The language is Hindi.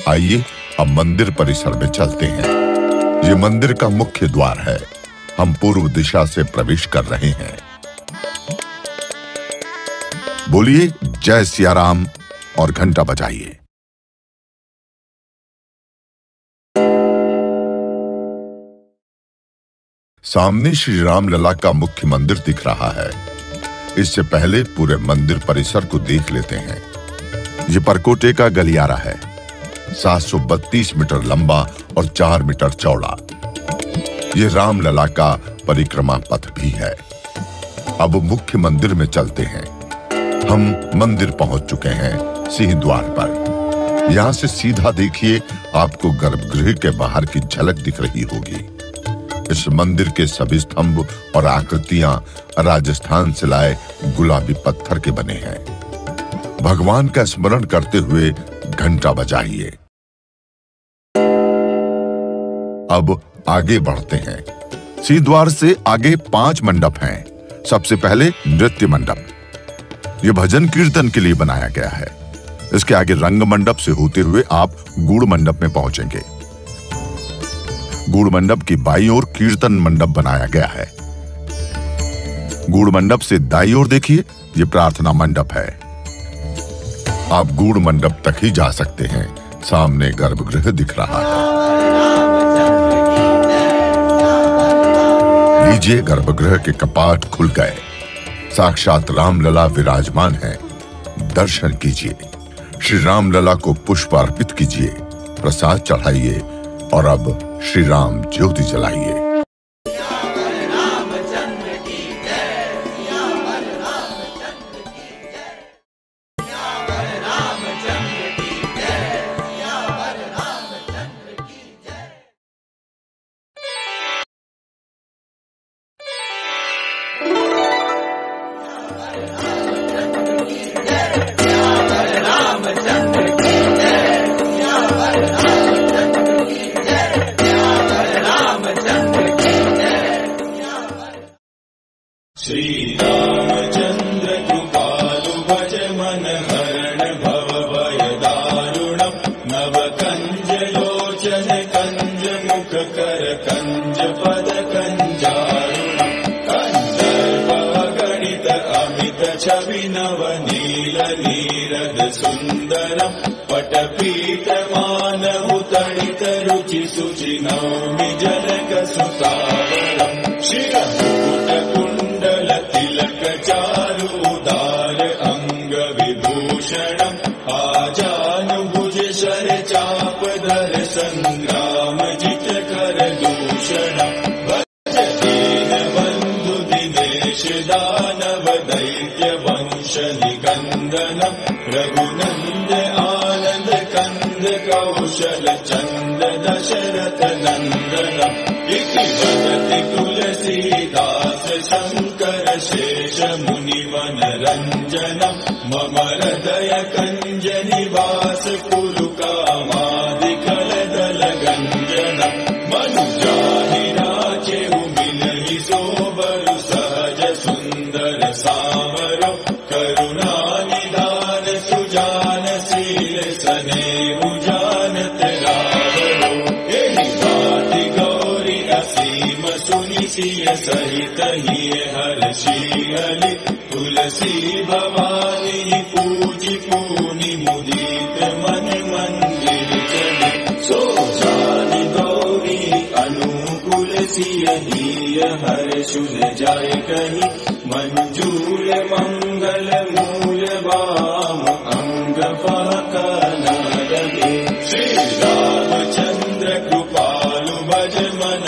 आइए अब मंदिर परिसर में चलते हैं। ये मंदिर का मुख्य द्वार है। हम पूर्व दिशा से प्रवेश कर रहे हैं। बोलिए जय सिया राम और घंटा बजाइए। सामने श्री राम लला का मुख्य मंदिर दिख रहा है। इससे पहले पूरे मंदिर परिसर को देख लेते हैं। ये परकोटे का गलियारा है, 732 मीटर लंबा और 4 मीटर चौड़ा। ये रामलला का परिक्रमा पथ भी है। अब मुख्य मंदिर में चलते हैं। हम मंदिर पहुंच चुके हैं सिंह द्वार पर। यहां से सीधा देखिए, आपको गर्भगृह के बाहर की झलक दिख रही होगी। इस मंदिर के सभी स्तंभ और आकृतियां राजस्थान से लाए गुलाबी पत्थर के बने हैं। भगवान का स्मरण करते हुए घंटा बजाइए। अब आगे बढ़ते हैं। सिंह द्वार से आगे 5 मंडप हैं। सबसे पहले नृत्य मंडप। यह भजन कीर्तन के लिए बनाया गया है। इसके आगे रंग मंडप से होते हुए आप गूढ़ मंडप में पहुंचेंगे। गूढ़ मंडप की बाईं ओर कीर्तन मंडप बनाया गया है। गूढ़ मंडप से दाईं ओर देखिए, यह प्रार्थना मंडप है। आप गूढ़ मंडप तक ही जा सकते हैं। सामने गर्भगृह दिख रहा है। लीजिए, गर्भगृह के कपाट खुल गए। साक्षात रामलला विराजमान है। दर्शन कीजिए। श्री रामलला को पुष्प अर्पित कीजिए, प्रसाद चढ़ाइए और अब श्री राम ज्योति जलाइए। श्री रामचंद्र कृपालु भज मन हरण भव भय दारुणम् नव कंज लोचन कंज मुख कर कंज पद कंजारुणम् कंदर्प गणित अमित छवि नव नील नीरद सुंदरम् पटपीत मानव तड़ित रुचि सुचि नौमि जनक सुतावरम् चारुदार अंग विभूषणम् आजानुभुज शर चाप धर संग्राम जित कर दूषणम् भज दीन बंधु दिनेश दानव दैत्य वंश निकंदनम् रघुनंद आनंद कंद कौशल चंद दशरथ नंदनम् इति वदति तुलसीदास शंकर शेष मुनिवन रंजनम् मम हृदय कंज निवास कुरु कामादि कलदल गंजनम् मनुजाहि नाचेहु मिलहि सोबरु सहज सुंदर सावरो करुणा निधान सुजान शील सनेहु जानत रावरो एहि बाति गौरी असीम सुनि सिय सहित ही हर्षियलि तुलसी भवानी पूजि पूनि मुदित मन मंदिर चले सो जानि गौरी अनुकूल सिय ही हर्षुल जाय कहि मंजूर मंगल मूल वाम अंग फहकना लगे श्री रामचंद्र कृपालु भज मन